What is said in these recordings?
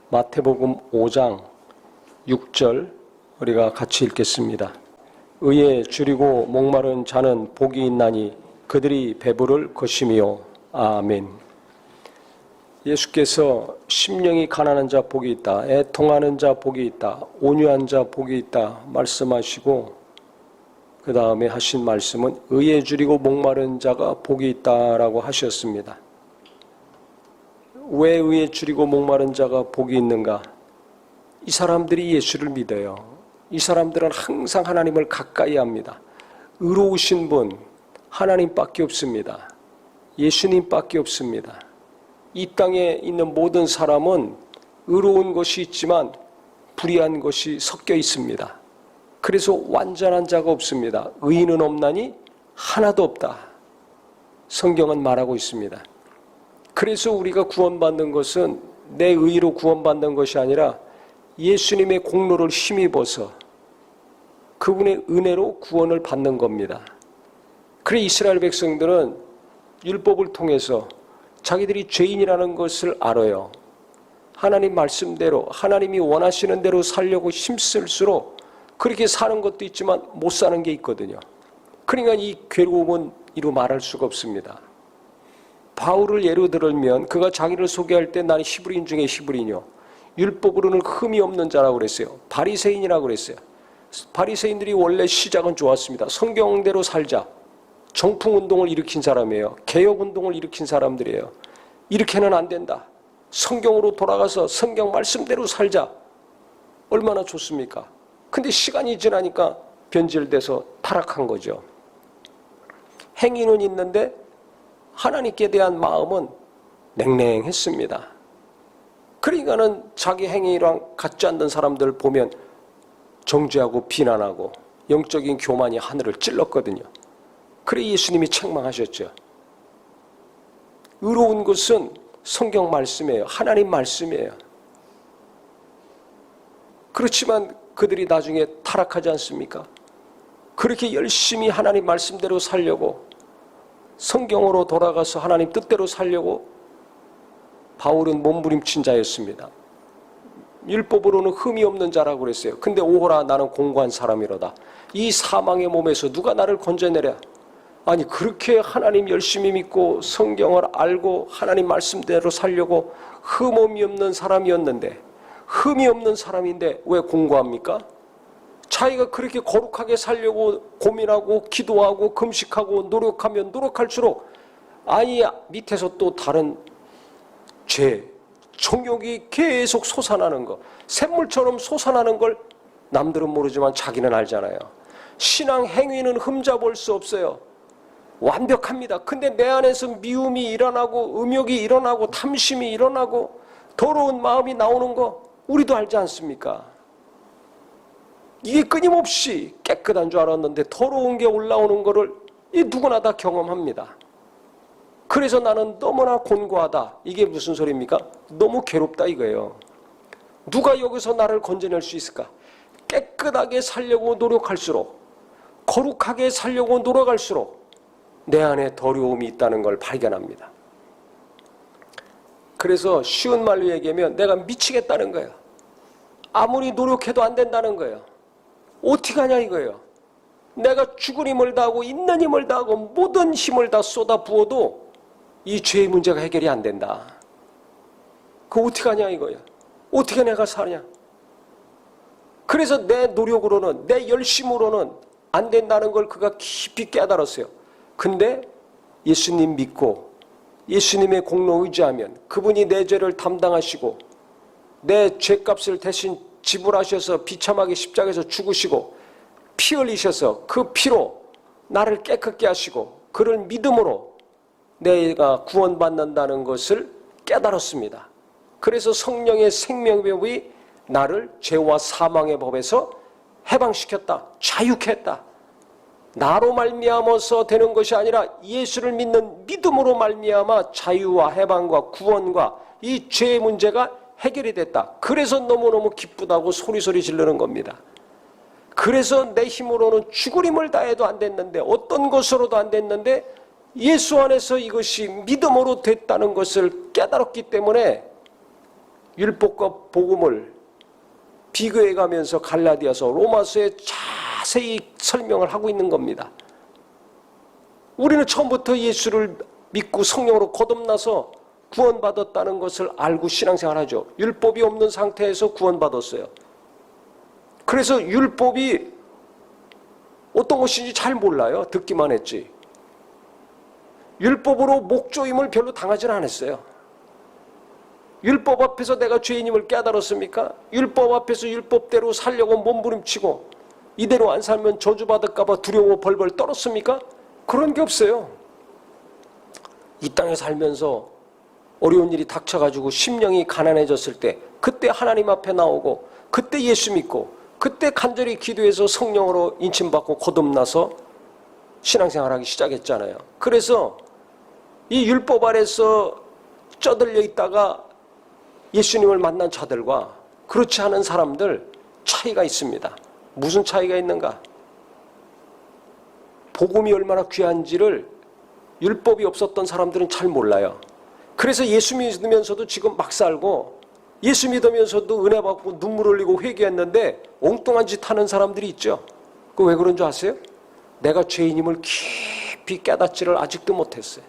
마태복음 5장 6절 우리가 같이 읽겠습니다. 의에 줄이고 목마른 자는 복이 있나니 그들이 배부를 것임이요. 아멘. 예수께서 심령이 가난한 자 복이 있다, 애통하는 자 복이 있다, 온유한 자 복이 있다 말씀하시고 그 다음에 하신 말씀은 의에 줄이고 목마른 자가 복이 있다라고 하셨습니다. 왜 의에 줄이고 목마른 자가 복이 있는가? 이 사람들이 예수를 믿어요. 이 사람들은 항상 하나님을 가까이 합니다. 의로우신 분 하나님밖에 없습니다. 예수님밖에 없습니다. 이 땅에 있는 모든 사람은 의로운 것이 있지만 불의한 것이 섞여 있습니다. 그래서 완전한 자가 없습니다. 의인은 없나니 하나도 없다. 성경은 말하고 있습니다. 그래서 우리가 구원받는 것은 내 의로 구원받는 것이 아니라 예수님의 공로를 힘입어서 그분의 은혜로 구원을 받는 겁니다. 그래 이스라엘 백성들은 율법을 통해서 자기들이 죄인이라는 것을 알아요. 하나님 말씀대로 하나님이 원하시는 대로 살려고 힘쓸수록 그렇게 사는 것도 있지만 못 사는 게 있거든요. 그러니까 이 괴로움은 이루 말할 수가 없습니다. 바울을 예로 들면 그가 자기를 소개할 때 나는 히브리인 중에 히브리인이요 율법으로는 흠이 없는 자라고 그랬어요. 바리새인이라고 그랬어요. 바리새인들이 원래 시작은 좋았습니다. 성경대로 살자. 정풍운동을 일으킨 사람이에요. 개혁운동을 일으킨 사람들이에요. 이렇게는 안 된다. 성경으로 돌아가서 성경 말씀대로 살자. 얼마나 좋습니까? 근데 시간이 지나니까 변질돼서 타락한 거죠. 행위는 있는데 하나님께 대한 마음은 냉랭했습니다. 그러니까는 자기 행위랑 같지 않는 사람들 보면 정죄하고 비난하고 영적인 교만이 하늘을 찔렀거든요. 그래 예수님이 책망하셨죠. 의로운 것은 성경 말씀이에요. 하나님 말씀이에요. 그렇지만 그들이 나중에 타락하지 않습니까? 그렇게 열심히 하나님 말씀대로 살려고 성경으로 돌아가서 하나님 뜻대로 살려고 바울은 몸부림친 자였습니다. 율법으로는 흠이 없는 자라고 그랬어요. 근데 오호라 나는 공고한 사람이로다. 이 사망의 몸에서 누가 나를 건져내랴. 아니 그렇게 하나님 열심히 믿고 성경을 알고 하나님 말씀대로 살려고 흠이 없는 사람이었는데 흠이 없는 사람인데 왜 공고합니까? 자기가 그렇게 거룩하게 살려고 고민하고 기도하고 금식하고 노력하면 노력할수록 아니 밑에서 또 다른 죄, 정욕이 계속 솟아나는 거, 샘물처럼 솟아나는 걸 남들은 모르지만 자기는 알잖아요. 신앙 행위는 흠잡을 수 없어요. 완벽합니다. 근데 내 안에서 미움이 일어나고 음욕이 일어나고 탐심이 일어나고 더러운 마음이 나오는 거 우리도 알지 않습니까? 이게 끊임없이 깨끗한 줄 알았는데 더러운 게 올라오는 거를 누구나 다 경험합니다. 그래서 나는 너무나 곤고하다. 이게 무슨 소리입니까? 너무 괴롭다 이거예요. 누가 여기서 나를 건져낼 수 있을까? 깨끗하게 살려고 노력할수록 거룩하게 살려고 노력할수록 내 안에 더러움이 있다는 걸 발견합니다. 그래서 쉬운 말로 얘기하면 내가 미치겠다는 거예요. 아무리 노력해도 안 된다는 거예요. 어떻게 하냐 이거예요. 내가 죽은 힘을 다하고 있는 힘을 다하고 모든 힘을 다 쏟아 부어도 이 죄의 문제가 해결이 안 된다. 그거 어떻게 하냐 이거예요. 어떻게 내가 사냐. 그래서 내 노력으로는 내 열심으로는 안 된다는 걸 그가 깊이 깨달았어요. 근데 예수님 믿고 예수님의 공로 의지하면 그분이 내 죄를 담당하시고 내 죄값을 대신 지불하셔서 비참하게 십자가에서 죽으시고 피 흘리셔서 그 피로 나를 깨끗게 하시고 그를 믿음으로 내가 구원받는다는 것을 깨달았습니다. 그래서 성령의 생명법이 나를 죄와 사망의 법에서 해방시켰다. 자유케 했다. 나로 말미암아서 되는 것이 아니라 예수를 믿는 믿음으로 말미암아 자유와 해방과 구원과 이 죄의 문제가 해결이 됐다. 그래서 너무너무 기쁘다고 소리소리 지르는 겁니다. 그래서 내 힘으로는 죽을 힘을 다해도 안 됐는데 어떤 것으로도 안 됐는데 예수 안에서 이것이 믿음으로 됐다는 것을 깨달았기 때문에 율법과 복음을 비교해가면서 갈라디아서, 로마서에 자세히 설명을 하고 있는 겁니다. 우리는 처음부터 예수를 믿고 성령으로 거듭나서 구원받았다는 것을 알고 신앙생활하죠. 율법이 없는 상태에서 구원받았어요. 그래서 율법이 어떤 것인지 잘 몰라요. 듣기만 했지. 율법으로 목조임을 별로 당하지는 않았어요. 율법 앞에서 내가 죄인임을 깨달았습니까? 율법 앞에서 율법대로 살려고 몸부림치고 이대로 안 살면 저주받을까 봐 두려워 벌벌 떨었습니까? 그런 게 없어요. 이 땅에 살면서 어려운 일이 닥쳐가지고 심령이 가난해졌을 때 그때 하나님 앞에 나오고 그때 예수 믿고 그때 간절히 기도해서 성령으로 인침받고 거듭나서 신앙생활하기 시작했잖아요. 그래서 이 율법 아래서 쩌들려 있다가 예수님을 만난 자들과 그렇지 않은 사람들 차이가 있습니다. 무슨 차이가 있는가? 복음이 얼마나 귀한지를 율법이 없었던 사람들은 잘 몰라요. 그래서 예수 믿으면서도 지금 막 살고 예수 믿으면서도 은혜 받고 눈물 흘리고 회개했는데 엉뚱한 짓 하는 사람들이 있죠. 그 왜 그런 줄 아세요? 내가 죄인임을 깊이 깨닫지를 아직도 못했어요.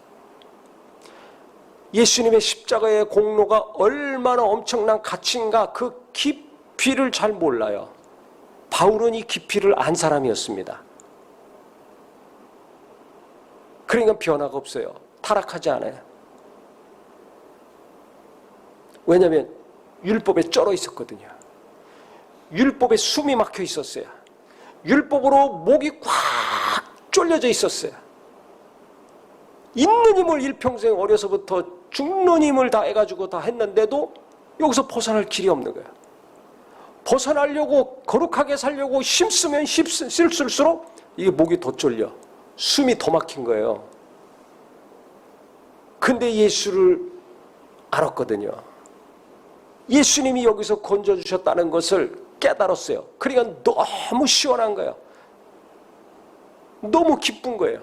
예수님의 십자가의 공로가 얼마나 엄청난 가치인가 그 깊이를 잘 몰라요. 바울은 이 깊이를 안 사람이었습니다. 그러니까 변화가 없어요. 타락하지 않아요. 왜냐하면 율법에 쩔어 있었거든요. 율법에 숨이 막혀 있었어요. 율법으로 목이 꽉 졸려져 있었어요. 있는 힘을 일평생 어려서부터 죽는 힘을 다 해가지고 다 했는데도 여기서 벗어날 길이 없는 거예요. 벗어나려고 거룩하게 살려고 힘쓰면 쓸수록 이게 목이 더 졸려. 숨이 더 막힌 거예요. 근데 예수를 알았거든요. 예수님이 여기서 건져주셨다는 것을 깨달았어요. 그러니까 너무 시원한 거예요. 너무 기쁜 거예요.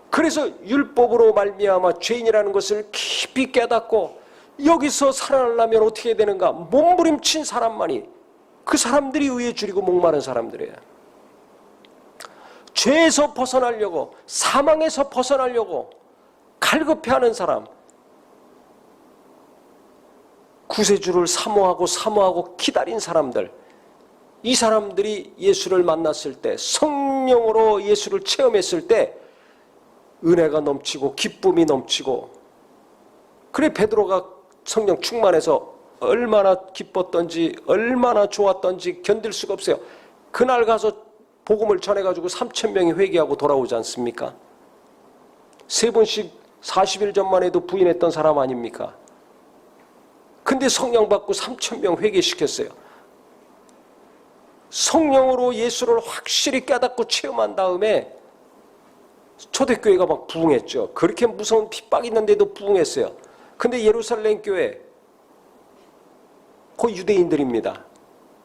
그래서 율법으로 말미암아 죄인이라는 것을 깊이 깨닫고 여기서 살아나려면 어떻게 되는가? 몸부림친 사람만이, 그 사람들이 의에 줄이고 목마른 사람들이에요. 죄에서 벗어나려고, 사망에서 벗어나려고 갈급해하는 사람, 구세주를 사모하고 기다린 사람들, 이 사람들이 예수를 만났을 때, 성령으로 예수를 체험했을 때 은혜가 넘치고 기쁨이 넘치고, 그래 베드로가 성령 충만해서 얼마나 기뻤던지 얼마나 좋았던지 견딜 수가 없어요. 그날 가서 복음을 전해가지고 3,000명이 회개하고 돌아오지 않습니까? 3번씩 40일 전만 해도 부인했던 사람 아닙니까? 근데 성령 받고 3,000명 회개시켰어요. 성령으로 예수를 확실히 깨닫고 체험한 다음에 초대교회가 막 부흥했죠. 그렇게 무서운 핍박이 있는데도 부흥했어요. 근데 예루살렘 교회 거의 유대인들입니다.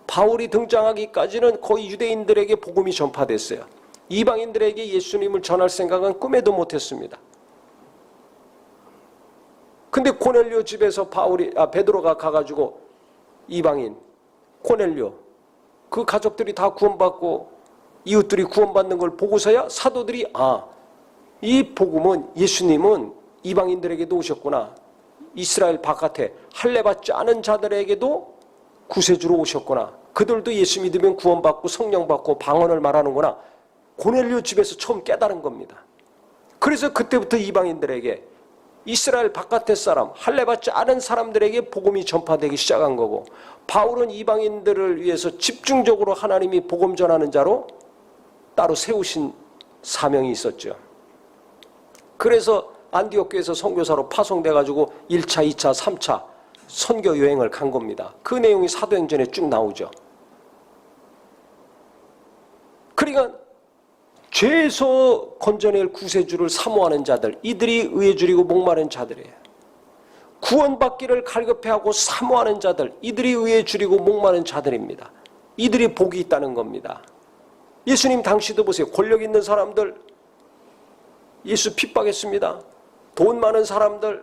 바울이 등장하기까지는 거의 유대인들에게 복음이 전파됐어요. 이방인들에게 예수님을 전할 생각은 꿈에도 못했습니다. 근데 고넬료 집에서 베드로가 가가지고 이방인 고넬료 그 가족들이 다 구원받고 이웃들이 구원받는 걸 보고서야 사도들이 이 복음은, 예수님은 이방인들에게도 오셨구나. 이스라엘 바깥에 할례받지 않은 자들에게도 구세주로 오셨구나. 그들도 예수 믿으면 구원받고 성령받고 방언을 말하는구나. 고넬료 집에서 처음 깨달은 겁니다. 그래서 그때부터 이방인들에게, 이스라엘 바깥의 사람, 할례받지 않은 사람들에게 복음이 전파되기 시작한 거고, 바울은 이방인들을 위해서 집중적으로 하나님이 복음 전하는 자로 따로 세우신 사명이 있었죠. 그래서 안디옥 교회에서 선교사로 파송돼가지고 1차, 2차, 3차 선교 여행을 간 겁니다. 그 내용이 사도행전에 쭉 나오죠. 그러니까 죄에서 건져낼 구세주를 사모하는 자들, 이들이 의에 줄이고 목마른 자들이에요. 구원받기를 갈급해하고 사모하는 자들, 이들이 의에 줄이고 목마른 자들입니다. 이들이 복이 있다는 겁니다. 예수님 당시도 보세요. 권력 있는 사람들 예수 핍박했습니다. 돈 많은 사람들,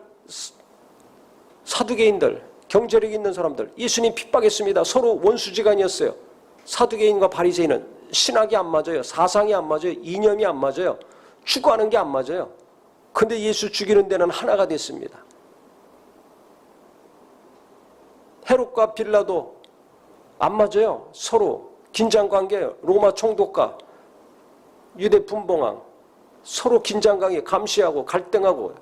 사두개인들, 경제력 있는 사람들, 예수님 핍박했습니다. 서로 원수지간이었어요. 사두개인과 바리새인은 신학이 안 맞아요. 사상이 안 맞아요. 이념이 안 맞아요. 추구하는 게 안 맞아요. 근데 예수 죽이는 데는 하나가 됐습니다. 헤롯과 빌라도 안 맞아요. 서로 긴장관계예요. 로마 총독과 유대 분봉왕 서로 긴장관계, 감시하고 갈등하고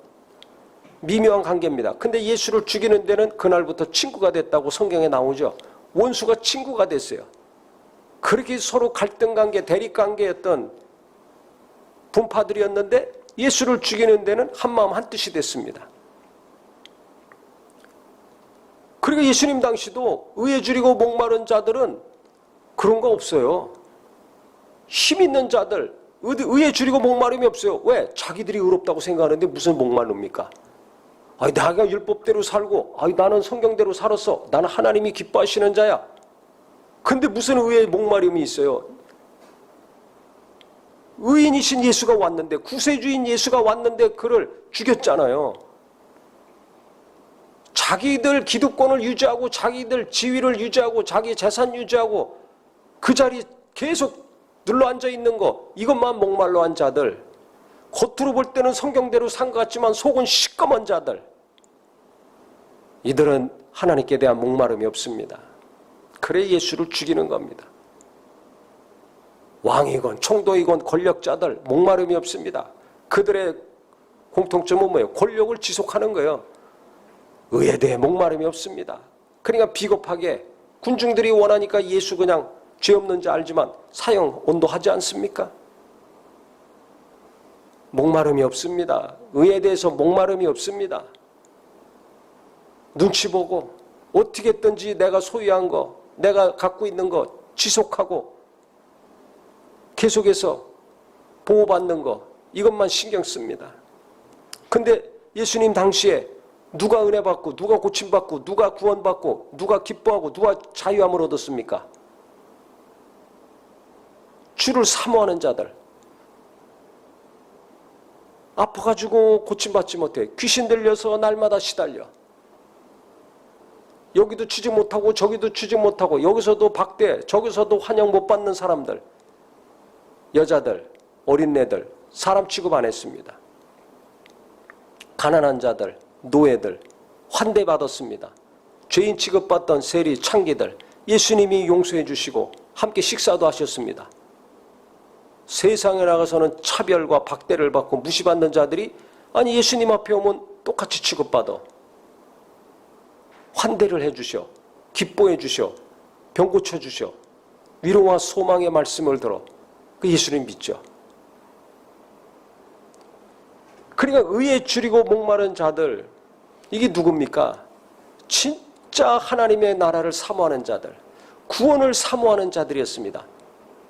미묘한 관계입니다. 근데 예수를 죽이는 데는 그날부터 친구가 됐다고 성경에 나오죠. 원수가 친구가 됐어요. 그렇게 서로 갈등관계, 대립관계였던 분파들이었는데 예수를 죽이는 데는 한마음 한뜻이 됐습니다. 그리고 예수님 당시도 의에 줄이고 목마른 자들은 그런 거 없어요. 힘 있는 자들, 의에 줄이고 목마름이 없어요. 왜? 자기들이 의롭다고 생각하는데 무슨 목마릅니까? 아니, 내가 율법대로 살고, 아니, 나는 성경대로 살았어. 나는 하나님이 기뻐하시는 자야. 근데 무슨 의에 목마름이 있어요? 의인이신 예수가 왔는데, 구세주인 예수가 왔는데 그를 죽였잖아요. 자기들 기득권을 유지하고 자기들 지위를 유지하고 자기 재산 유지하고 그 자리 계속 눌러앉아 있는 거, 이것만 목말로 한 자들, 겉으로 볼 때는 성경대로 산 것 같지만 속은 시꺼먼 자들, 이들은 하나님께 대한 목마름이 없습니다. 그래 예수를 죽이는 겁니다. 왕이건 총독이건 권력자들 목마름이 없습니다. 그들의 공통점은 뭐예요? 권력을 지속하는 거예요. 의에 대해 목마름이 없습니다. 그러니까 비겁하게 군중들이 원하니까 예수 그냥 죄 없는 자 알지만 사형 온도하지 않습니까? 목마름이 없습니다. 의에 대해서 목마름이 없습니다. 눈치 보고 어떻게 했든지 내가 소유한 거, 내가 갖고 있는 거 지속하고 계속해서 보호받는 거, 이것만 신경 씁니다. 근데 예수님 당시에 누가 은혜 받고 누가 고침 받고 누가 구원 받고 누가 기뻐하고 누가 자유함을 얻었습니까? 주를 사모하는 자들. 아파가지고 고침받지 못해. 귀신 들려서 날마다 시달려. 여기도 취직 못하고 저기도 취직 못하고 여기서도 박대, 저기서도 환영 못 받는 사람들, 여자들, 어린애들, 사람 취급 안 했습니다. 가난한 자들, 노예들 환대받았습니다. 죄인 취급받던 세리, 창기들 예수님이 용서해 주시고 함께 식사도 하셨습니다. 세상에 나가서는 차별과 박대를 받고 무시받는 자들이 아니 예수님 앞에 오면 똑같이 취급받아. 환대를 해주셔. 기뻐해 주셔. 병 고쳐주셔. 위로와 소망의 말씀을 들어. 그 예수님 믿죠. 그러니까 의에 줄이고 목마른 자들, 이게 누굽니까? 진짜 하나님의 나라를 사모하는 자들, 구원을 사모하는 자들이었습니다.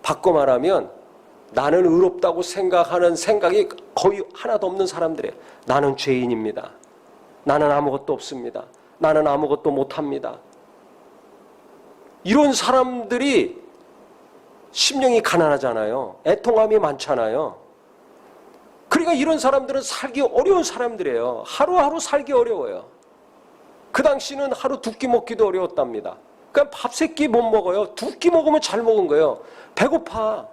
바꿔 말하면 나는 의롭다고 생각하는 생각이 거의 하나도 없는 사람들이에요. 나는 죄인입니다. 나는 아무것도 없습니다. 나는 아무것도 못합니다. 이런 사람들이 심령이 가난하잖아요. 애통함이 많잖아요. 그러니까 이런 사람들은 살기 어려운 사람들이에요. 하루하루 살기 어려워요. 그 당시는 하루 두 끼 먹기도 어려웠답니다. 그러니까 밥 세 끼 못 먹어요. 두 끼 먹으면 잘 먹은 거예요. 배고파.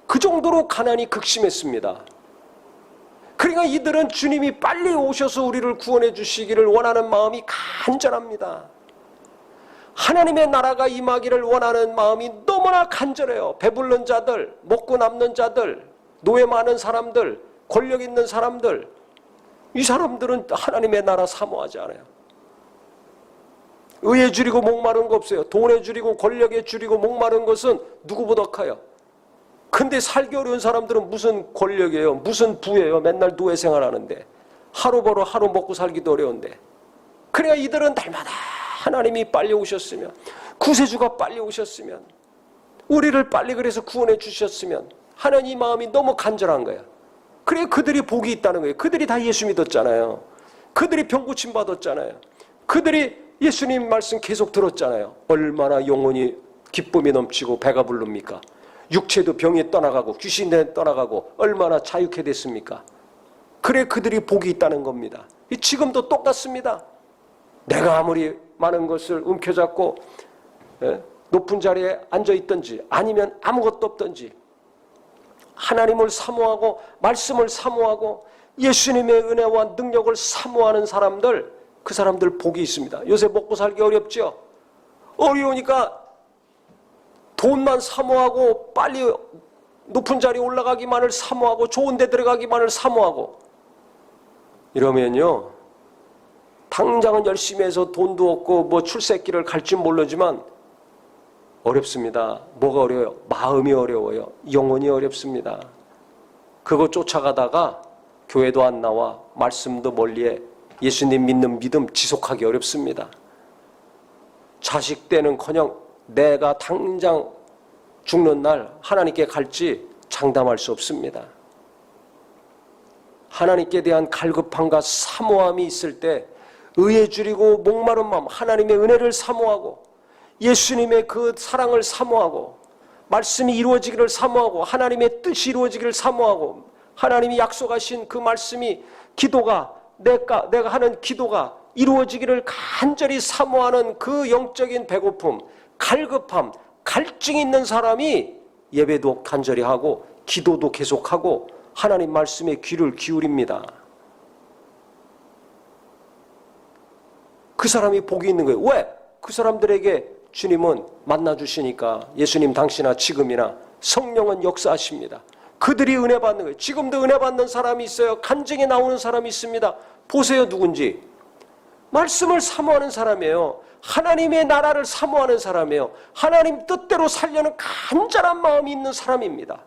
그 정도로 가난이 극심했습니다. 그러니까 이들은 주님이 빨리 오셔서 우리를 구원해 주시기를 원하는 마음이 간절합니다. 하나님의 나라가 임하기를 원하는 마음이 너무나 간절해요. 배부른 자들, 먹고 남는 자들, 노예 많은 사람들, 권력 있는 사람들, 이 사람들은 하나님의 나라 사모하지 않아요. 의에 줄이고 목마른 거 없어요. 돈에 줄이고 권력에 줄이고 목마른 것은 누구보다 커요. 근데 살기 어려운 사람들은 무슨 권력이에요? 무슨 부예요? 맨날 노예 생활하는데 하루 벌어 하루 먹고 살기도 어려운데. 그래야 이들은 날마다 하나님이 빨리 오셨으면, 구세주가 빨리 오셨으면, 우리를 빨리 그래서 구원해 주셨으면 하나님 마음이 너무 간절한 거예요. 그래 그들이 복이 있다는 거예요. 그들이 다 예수 믿었잖아요. 그들이 병 고침 받았잖아요. 그들이 예수님 말씀 계속 들었잖아요. 얼마나 영혼이 기쁨이 넘치고 배가 부릅니까? 육체도 병이 떠나가고 귀신이 떠나가고 얼마나 자유케 됐습니까? 그래 그들이 복이 있다는 겁니다. 지금도 똑같습니다. 내가 아무리 많은 것을 움켜잡고 높은 자리에 앉아있든지 아니면 아무것도 없든지 하나님을 사모하고 말씀을 사모하고 예수님의 은혜와 능력을 사모하는 사람들, 그 사람들 복이 있습니다. 요새 먹고 살기 어렵죠? 어려우니까 돈만 사모하고 빨리 높은 자리에 올라가기만을 사모하고 좋은 데 들어가기만을 사모하고 이러면요, 당장은 열심히 해서 돈도 없고 뭐 출세길을 갈지 모르지만 어렵습니다. 뭐가 어려워요? 마음이 어려워요. 영혼이 어렵습니다. 그거 쫓아가다가 교회도 안 나와, 말씀도 멀리해, 예수님 믿는 믿음 지속하기 어렵습니다. 자식 때는커녕 내가 당장 죽는 날 하나님께 갈지 장담할 수 없습니다. 하나님께 대한 갈급함과 사모함이 있을 때 의에 줄이고 목마른 마음, 하나님의 은혜를 사모하고 예수님의 그 사랑을 사모하고 말씀이 이루어지기를 사모하고 하나님의 뜻이 이루어지기를 사모하고 하나님이 약속하신 그 말씀이 기도가 내가 하는 기도가 이루어지기를 간절히 사모하는 그 영적인 배고픔, 갈급함, 갈증이 있는 사람이 예배도 간절히 하고 기도도 계속하고 하나님 말씀에 귀를 기울입니다. 그 사람이 복이 있는 거예요. 왜? 그 사람들에게 주님은 만나주시니까 예수님 당시나 지금이나 성령은 역사하십니다. 그들이 은혜 받는 거예요. 지금도 은혜 받는 사람이 있어요. 간증이 나오는 사람이 있습니다. 보세요, 누군지. 말씀을 사모하는 사람이에요. 하나님의 나라를 사모하는 사람이에요. 하나님 뜻대로 살려는 간절한 마음이 있는 사람입니다.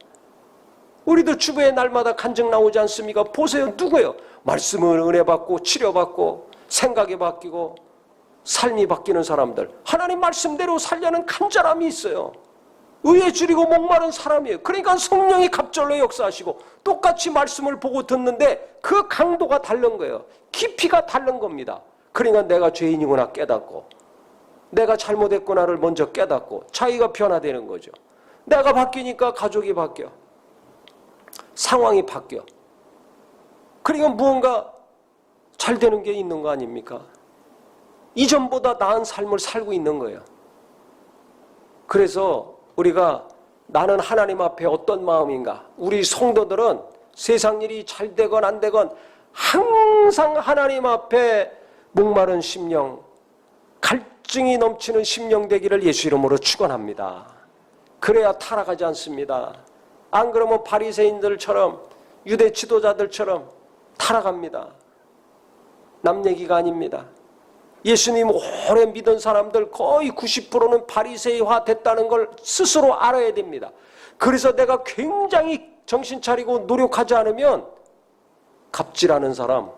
우리도 주부의 날마다 간증 나오지 않습니까? 보세요, 누구예요? 말씀을 은혜 받고 치료받고 생각이 바뀌고 삶이 바뀌는 사람들, 하나님 말씀대로 살려는 간절함이 있어요. 의에 줄이고 목마른 사람이에요. 그러니까 성령이 갑절로 역사하시고 똑같이 말씀을 보고 듣는데 그 강도가 다른 거예요. 깊이가 다른 겁니다. 그러니까 내가 죄인이구나 깨닫고 내가 잘못했구나를 먼저 깨닫고 자기가 변화되는 거죠. 내가 바뀌니까 가족이 바뀌어, 상황이 바뀌어. 그러니까 무언가 잘 되는 게 있는 거 아닙니까? 이전보다 나은 삶을 살고 있는 거예요. 그래서 우리가 나는 하나님 앞에 어떤 마음인가? 우리 성도들은 세상 일이 잘 되건 안 되건 항상 하나님 앞에 목마른 심령, 갈증이 넘치는 심령 되기를 예수 이름으로 축원합니다. 그래야 타락하지 않습니다. 안 그러면 바리새인들처럼 유대 지도자들처럼 타락합니다. 남 얘기가 아닙니다. 예수님 오래 믿은 사람들 거의 90%는 바리새이화 됐다는 걸 스스로 알아야 됩니다. 그래서 내가 굉장히 정신 차리고 노력하지 않으면 갑질하는 사람,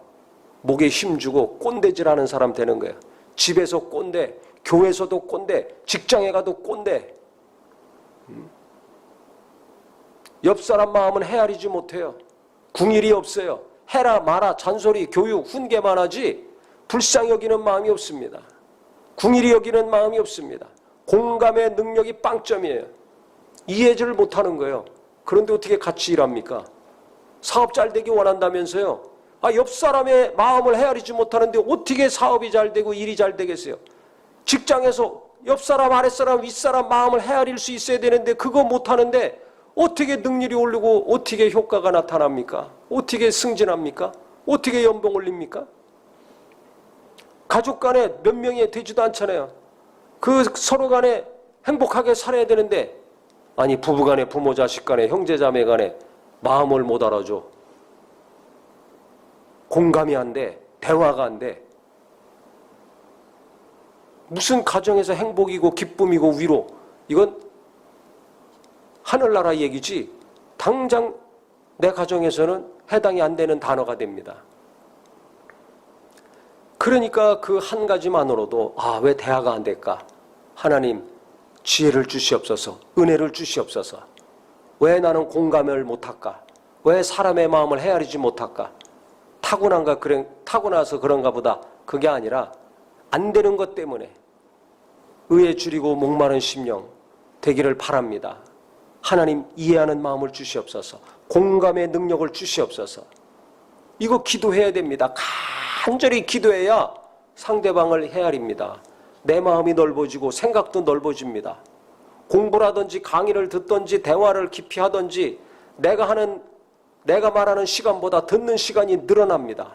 목에 힘주고 꼰대질하는 사람 되는 거예요. 집에서 꼰대, 교회에서도 꼰대, 직장에 가도 꼰대. 옆 사람 마음은 헤아리지 못해요. 궁일이 없어요. 해라 마라 잔소리 교육 훈계만 하지 불쌍히 여기는 마음이 없습니다. 궁일이 여기는 마음이 없습니다. 공감의 능력이 빵점이에요. 이해를 못하는 거예요. 그런데 어떻게 같이 일합니까? 사업 잘 되기 원한다면서요. 옆 사람의 마음을 헤아리지 못하는데 어떻게 사업이 잘 되고 일이 잘 되겠어요? 직장에서 옆 사람, 아랫 사람, 윗 사람 마음을 헤아릴 수 있어야 되는데 그거 못하는데 어떻게 능률이 오르고 어떻게 효과가 나타납니까? 어떻게 승진합니까? 어떻게 연봉 올립니까? 가족 간에 몇 명이 되지도 않잖아요. 그 서로 간에 행복하게 살아야 되는데 아니 부부 간에 부모 자식 간에 형제 자매 간에 마음을 못 알아줘. 공감이 안 돼. 대화가 안 돼. 무슨 가정에서 행복이고 기쁨이고 위로, 이건 하늘나라 얘기지 당장 내 가정에서는 해당이 안 되는 단어가 됩니다. 그러니까 그 한 가지만으로도 왜 대화가 안 될까? 하나님 지혜를 주시옵소서, 은혜를 주시옵소서. 왜 나는 공감을 못할까? 왜 사람의 마음을 헤아리지 못할까? 타고나서 그런가 보다. 그게 아니라 안 되는 것 때문에 의에 줄이고 목마른 심령 되기를 바랍니다. 하나님 이해하는 마음을 주시옵소서. 공감의 능력을 주시옵소서. 이거 기도해야 됩니다. 간절히 기도해야 상대방을 헤아립니다. 내 마음이 넓어지고 생각도 넓어집니다. 공부를 하든지 강의를 듣든지 대화를 깊이 하든지 내가 말하는 시간보다 듣는 시간이 늘어납니다.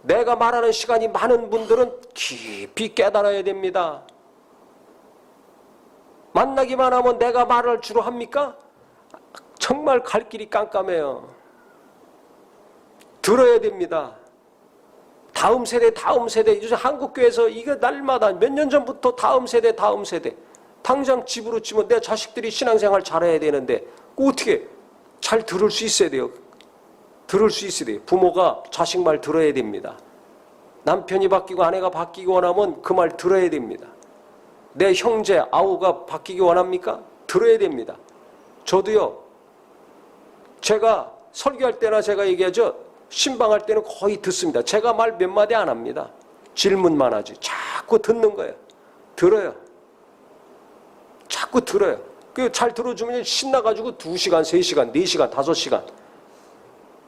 내가 말하는 시간이 많은 분들은 깊이 깨달아야 됩니다. 만나기만 하면 내가 말을 주로 합니까? 정말 갈 길이 깜깜해요. 들어야 됩니다. 다음 세대 요즘 한국교회에서 이거 날마다 몇 년 전부터 다음 세대 당장 집으로 치면 내 자식들이 신앙생활 잘해야 되는데 어떻게 잘 들을 수 있어야 돼요. 부모가 자식 말 들어야 됩니다. 남편이 바뀌고 아내가 바뀌기 원하면 그 말 들어야 됩니다. 내 형제 아우가 바뀌기 원합니까? 들어야 됩니다. 저도요. 제가 설교할 때나 제가 얘기하죠. 신방할 때는 거의 듣습니다. 제가 말 몇 마디 안 합니다. 질문만 하지. 자꾸 듣는 거예요. 들어요. 자꾸 들어요. 잘 들어주면 신나가지고 2시간, 3시간, 4시간, 5시간.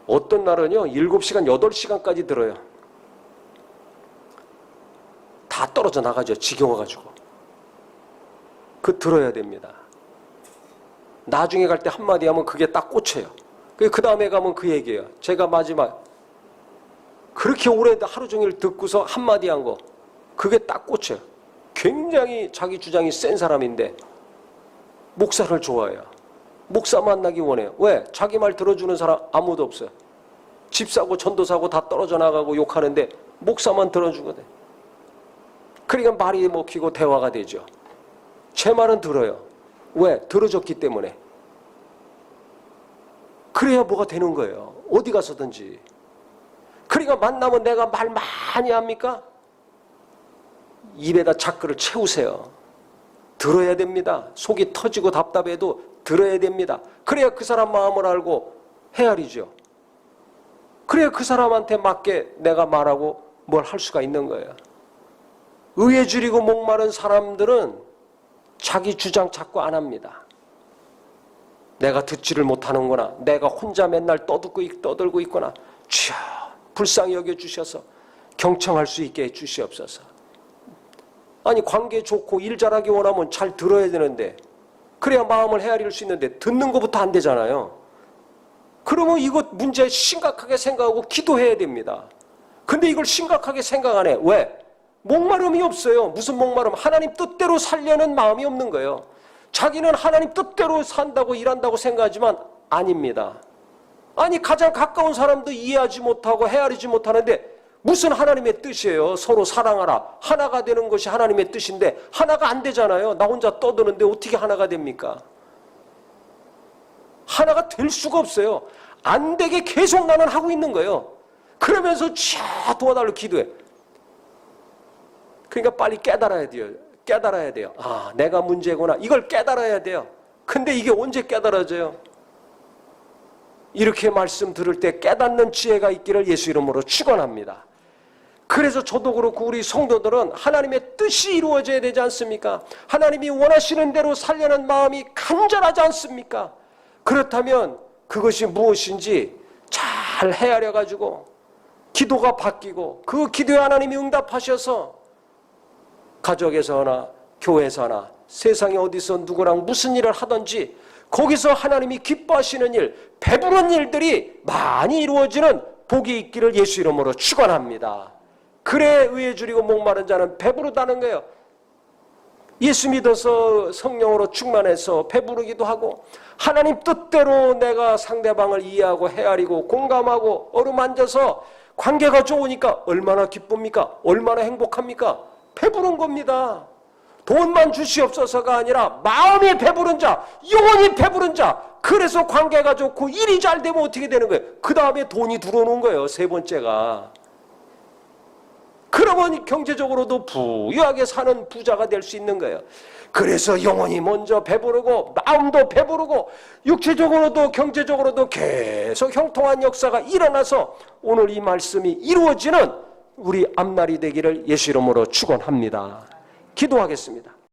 어떤 날은요, 7시간, 8시간까지 들어요. 다 떨어져 나가죠. 지겨워가지고. 들어야 됩니다. 나중에 갈 때 한마디 하면 그게 딱 꽂혀요. 그 다음에 가면 그 얘기예요. 제가 마지막 그렇게 오래 하루 종일 듣고서 한마디 한 거 그게 딱 꽂혀요. 굉장히 자기 주장이 센 사람인데 목사를 좋아해요. 목사 만나기 원해요. 왜? 자기 말 들어주는 사람 아무도 없어요. 집 사고 전도 사고 다 떨어져 나가고 욕하는데 목사만 들어주거든. 그러니까 말이 먹히고 대화가 되죠. 제 말은 들어요. 왜? 들어줬기 때문에. 그래야 뭐가 되는 거예요. 어디 가서든지. 그러니까 만나면 내가 말 많이 합니까? 입에다 자크를 채우세요. 들어야 됩니다. 속이 터지고 답답해도 들어야 됩니다. 그래야 그 사람 마음을 알고 헤아리죠. 그래야 그 사람한테 맞게 내가 말하고 뭘 할 수가 있는 거예요. 의에 줄이고 목마른 사람들은 자기 주장 자꾸 안 합니다. 내가 듣지를 못하는구나. 내가 혼자 맨날 떠들고 있구나. 주여 불쌍히 여겨주셔서 경청할 수 있게 해주시옵소서. 아니 관계 좋고 일 잘하기 원하면 잘 들어야 되는데 그래야 마음을 헤아릴 수 있는데 듣는 것부터 안 되잖아요. 그러면 이거 문제 심각하게 생각하고 기도해야 됩니다. 근데 이걸 심각하게 생각 안 해. 왜? 목마름이 없어요. 무슨 목마름? 하나님 뜻대로 살려는 마음이 없는 거예요. 자기는 하나님 뜻대로 산다고 일한다고 생각하지만 아닙니다. 아니 가장 가까운 사람도 이해하지 못하고 헤아리지 못하는데 무슨 하나님의 뜻이에요. 서로 사랑하라. 하나가 되는 것이 하나님의 뜻인데 하나가 안 되잖아요. 나 혼자 떠드는데 어떻게 하나가 됩니까? 하나가 될 수가 없어요. 안 되게 계속 나는 하고 있는 거예요. 그러면서 도와달라고 기도해. 그러니까 빨리 깨달아야 돼요. 아, 내가 문제구나. 이걸 깨달아야 돼요. 근데 이게 언제 깨달아져요? 이렇게 말씀 들을 때 깨닫는 지혜가 있기를 예수 이름으로 축원합니다. 그래서 저도 그렇고 우리 성도들은 하나님의 뜻이 이루어져야 되지 않습니까? 하나님이 원하시는 대로 살려는 마음이 간절하지 않습니까? 그렇다면 그것이 무엇인지 잘 헤아려가지고 기도가 바뀌고 그 기도에 하나님이 응답하셔서 가족에서나 교회에서나 세상에 어디서 누구랑 무슨 일을 하든지 거기서 하나님이 기뻐하시는 일, 배부른 일들이 많이 이루어지는 복이 있기를 예수 이름으로 축원합니다. 그래 의에 줄이고 목마른 자는 배부르다는 거예요. 예수 믿어서 성령으로 충만해서 배부르기도 하고 하나님 뜻대로 내가 상대방을 이해하고 헤아리고 공감하고 어루만져서 관계가 좋으니까 얼마나 기쁩니까? 얼마나 행복합니까? 배부른 겁니다. 돈만 주시옵소서가 아니라 마음이 배부른 자, 영혼이 배부른 자. 그래서 관계가 좋고 일이 잘 되면 어떻게 되는 거예요? 그 다음에 돈이 들어오는 거예요. 세 번째가. 그러면 경제적으로도 부유하게 사는 부자가 될 수 있는 거예요. 그래서 영혼이 먼저 배부르고 마음도 배부르고 육체적으로도 경제적으로도 계속 형통한 역사가 일어나서 오늘 이 말씀이 이루어지는 우리 앞날이 되기를 예수 이름으로 축원합니다. 기도하겠습니다.